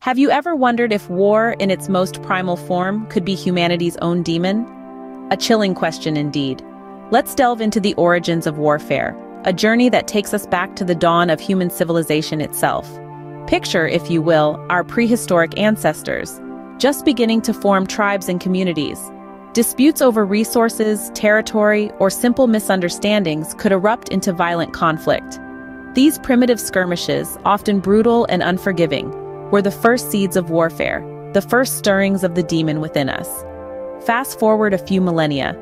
Have you ever wondered if war, in its most primal form, could be humanity's own demon? A chilling question indeed. Let's delve into the origins of warfare, a journey that takes us back to the dawn of human civilization itself. Picture, if you will, our prehistoric ancestors, just beginning to form tribes and communities. Disputes over resources, territory, or simple misunderstandings could erupt into violent conflict. These primitive skirmishes, often brutal and unforgiving, were the first seeds of warfare, the first stirrings of the demon within us. Fast forward a few millennia.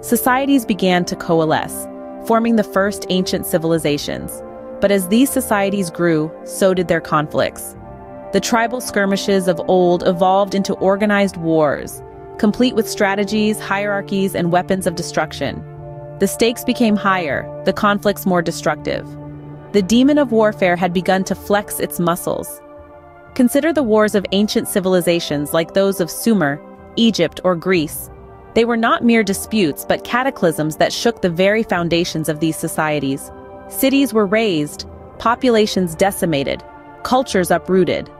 Societies began to coalesce, forming the first ancient civilizations. But as these societies grew, so did their conflicts. The tribal skirmishes of old evolved into organized wars, complete with strategies, hierarchies, and weapons of destruction. The stakes became higher, the conflicts more destructive. The demon of warfare had begun to flex its muscles. Consider the wars of ancient civilizations like those of Sumer, Egypt, or Greece. They were not mere disputes but cataclysms that shook the very foundations of these societies. Cities were razed, populations decimated, cultures uprooted.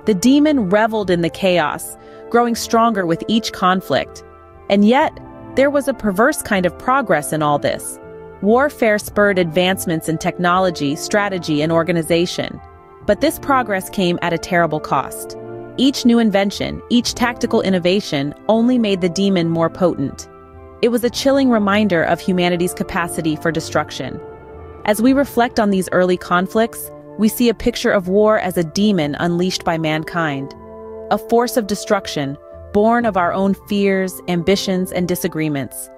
The demon reveled in the chaos, growing stronger with each conflict. And yet, there was a perverse kind of progress in all this. Warfare spurred advancements in technology, strategy, and organization. But this progress came at a terrible cost. Each new invention, each tactical innovation, only made the demon more potent. It was a chilling reminder of humanity's capacity for destruction. As we reflect on these early conflicts, we see a picture of war as a demon unleashed by mankind. A force of destruction, born of our own fears, ambitions, and disagreements.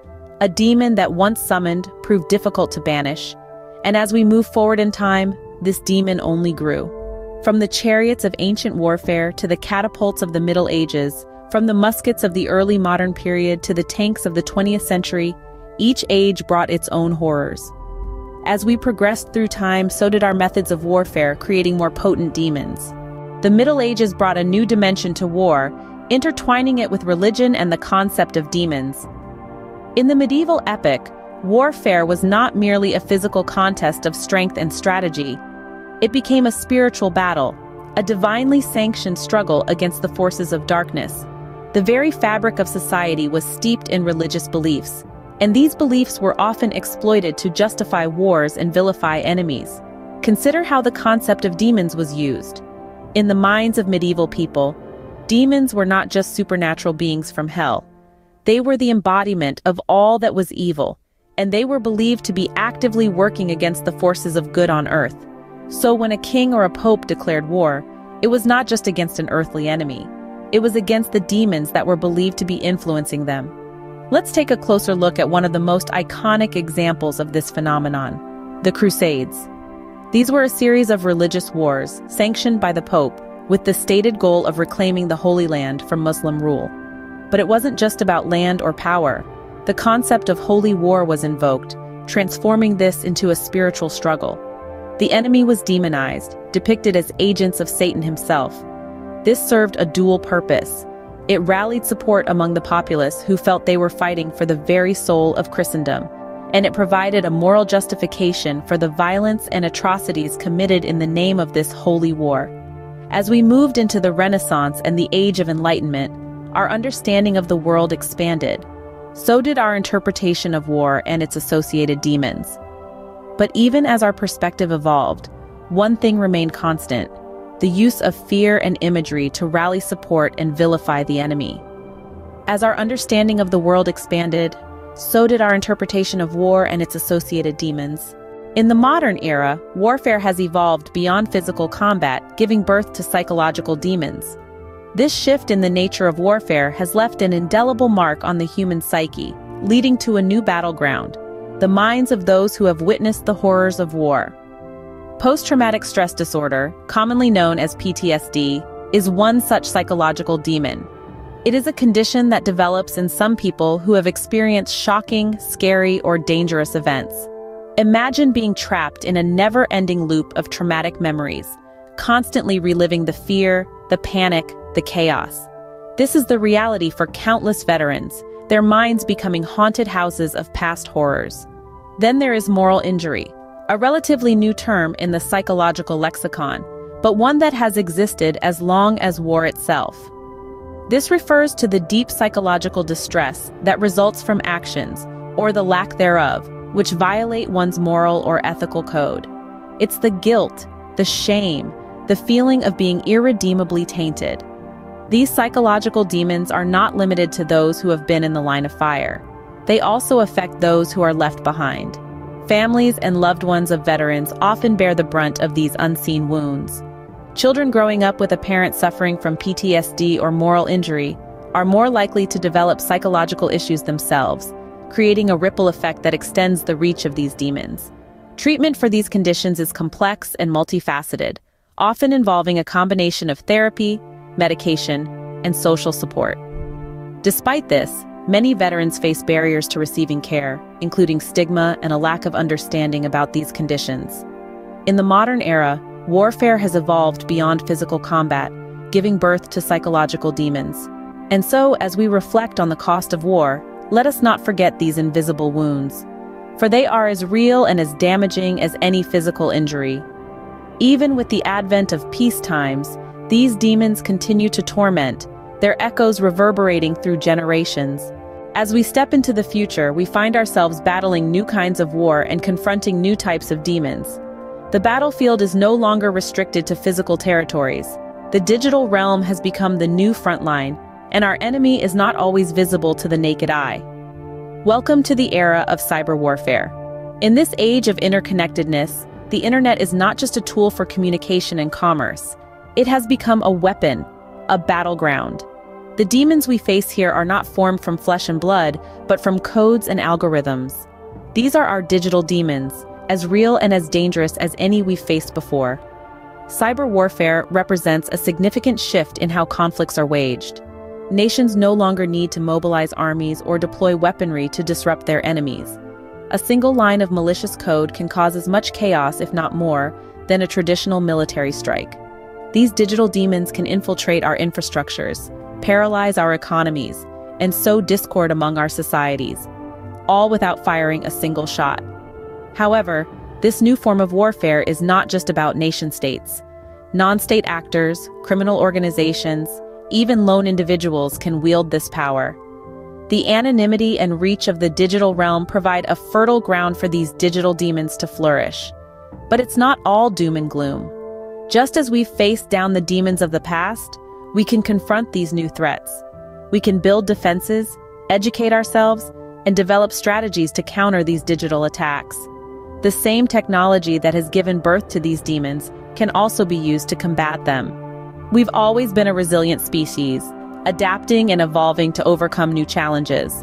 A demon that once summoned proved difficult to banish. And as we move forward in time, this demon only grew. From the chariots of ancient warfare to the catapults of the Middle Ages, from the muskets of the early modern period to the tanks of the 20th century, each age brought its own horrors. As we progressed through time, so did our methods of warfare, creating more potent demons. The Middle Ages brought a new dimension to war, intertwining it with religion and the concept of demons. In the medieval epic, warfare was not merely a physical contest of strength and strategy. It became a spiritual battle, a divinely sanctioned struggle against the forces of darkness. The very fabric of society was steeped in religious beliefs, and these beliefs were often exploited to justify wars and vilify enemies. Consider how the concept of demons was used. In the minds of medieval people, demons were not just supernatural beings from hell. They were the embodiment of all that was evil, and they were believed to be actively working against the forces of good on earth. So when a king or a pope declared war, it was not just against an earthly enemy. It was against the demons that were believed to be influencing them. Let's take a closer look at one of the most iconic examples of this phenomenon, the Crusades. These were a series of religious wars, sanctioned by the Pope, with the stated goal of reclaiming the Holy Land from Muslim rule. But it wasn't just about land or power. The concept of holy war was invoked, transforming this into a spiritual struggle. The enemy was demonized, depicted as agents of Satan himself. This served a dual purpose. It rallied support among the populace who felt they were fighting for the very soul of Christendom, and it provided a moral justification for the violence and atrocities committed in the name of this holy war. As we moved into the Renaissance and the Age of Enlightenment, our understanding of the world expanded. So did our interpretation of war and its associated demons. But even as our perspective evolved, one thing remained constant: the use of fear and imagery to rally support and vilify the enemy. As our understanding of the world expanded, so did our interpretation of war and its associated demons. In the modern era, warfare has evolved beyond physical combat, giving birth to psychological demons. This shift in the nature of warfare has left an indelible mark on the human psyche, leading to a new battleground: the minds of those who have witnessed the horrors of war. Post-traumatic stress disorder, commonly known as PTSD, is one such psychological demon. It is a condition that develops in some people who have experienced shocking, scary, or dangerous events. Imagine being trapped in a never-ending loop of traumatic memories, constantly reliving the fear, the panic, the chaos. This is the reality for countless veterans, their minds becoming haunted houses of past horrors. Then there is moral injury, a relatively new term in the psychological lexicon, but one that has existed as long as war itself. This refers to the deep psychological distress that results from actions, or the lack thereof, which violate one's moral or ethical code. It's the guilt, the shame, the feeling of being irredeemably tainted. These psychological demons are not limited to those who have been in the line of fire. They also affect those who are left behind. Families and loved ones of veterans often bear the brunt of these unseen wounds. Children growing up with a parent suffering from PTSD or moral injury are more likely to develop psychological issues themselves, creating a ripple effect that extends the reach of these demons. Treatment for these conditions is complex and multifaceted, often involving a combination of therapy, medication, and social support. Despite this, many veterans face barriers to receiving care, including stigma and a lack of understanding about these conditions. In the modern era, warfare has evolved beyond physical combat, giving birth to psychological demons. And so, as we reflect on the cost of war, let us not forget these invisible wounds, for they are as real and as damaging as any physical injury. Even with the advent of peace times, these demons continue to torment, their echoes reverberating through generations. As we step into the future, we find ourselves battling new kinds of war and confronting new types of demons. The battlefield is no longer restricted to physical territories. The digital realm has become the new front line, and our enemy is not always visible to the naked eye. Welcome to the era of cyber warfare. In this age of interconnectedness, the internet is not just a tool for communication and commerce. It has become a weapon, a battleground. The demons we face here are not formed from flesh and blood, but from codes and algorithms. These are our digital demons, as real and as dangerous as any we've faced before. Cyber warfare represents a significant shift in how conflicts are waged. Nations no longer need to mobilize armies or deploy weaponry to disrupt their enemies. A single line of malicious code can cause as much chaos, if not more, than a traditional military strike. These digital demons can infiltrate our infrastructures, paralyze our economies, and sow discord among our societies, all without firing a single shot. However, this new form of warfare is not just about nation-states. Non-state actors, criminal organizations, even lone individuals can wield this power. The anonymity and reach of the digital realm provide a fertile ground for these digital demons to flourish. But it's not all doom and gloom. Just as we've faced down the demons of the past, we can confront these new threats. We can build defenses, educate ourselves, and develop strategies to counter these digital attacks. The same technology that has given birth to these demons can also be used to combat them. We've always been a resilient species, adapting and evolving to overcome new challenges.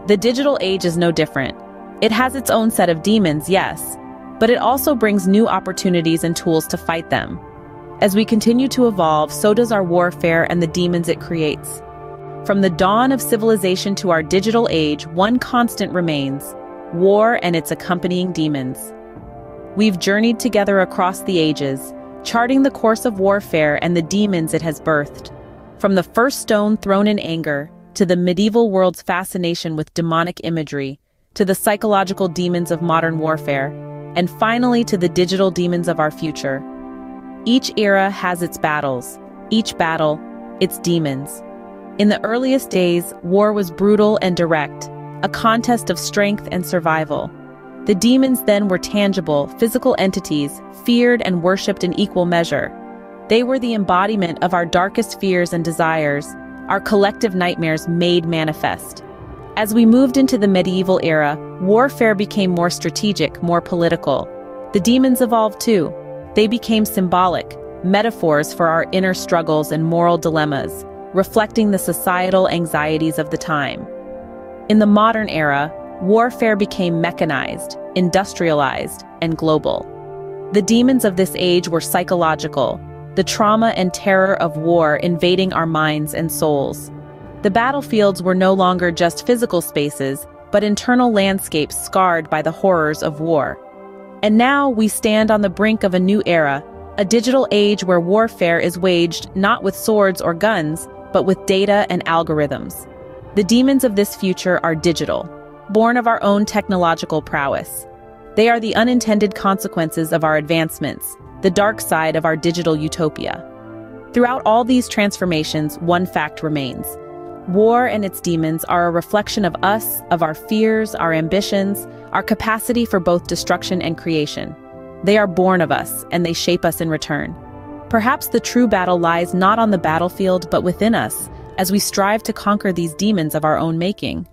The digital age is no different. It has its own set of demons, yes, but it also brings new opportunities and tools to fight them. As we continue to evolve, so does our warfare and the demons it creates. From the dawn of civilization to our digital age, one constant remains: war and its accompanying demons. We've journeyed together across the ages, charting the course of warfare and the demons it has birthed. From the first stone thrown in anger, to the medieval world's fascination with demonic imagery, to the psychological demons of modern warfare, and finally to the digital demons of our future. Each era has its battles, each battle, its demons. In the earliest days, war was brutal and direct, a contest of strength and survival. The demons then were tangible, physical entities, feared and worshipped in equal measure. They were the embodiment of our darkest fears and desires, our collective nightmares made manifest. As we moved into the medieval era, warfare became more strategic, more political. The demons evolved too. They became symbolic, metaphors for our inner struggles and moral dilemmas, reflecting the societal anxieties of the time. In the modern era, warfare became mechanized, industrialized, and global. The demons of this age were psychological, the trauma and terror of war invading our minds and souls. The battlefields were no longer just physical spaces, but internal landscapes scarred by the horrors of war. And now we stand on the brink of a new era, a digital age where warfare is waged not with swords or guns, but with data and algorithms. The demons of this future are digital, born of our own technological prowess. They are the unintended consequences of our advancements, the dark side of our digital utopia. Throughout all these transformations, one fact remains. War and its demons are a reflection of us, of our fears, our ambitions, our capacity for both destruction and creation. They are born of us, and they shape us in return. Perhaps the true battle lies not on the battlefield but within us, as we strive to conquer these demons of our own making.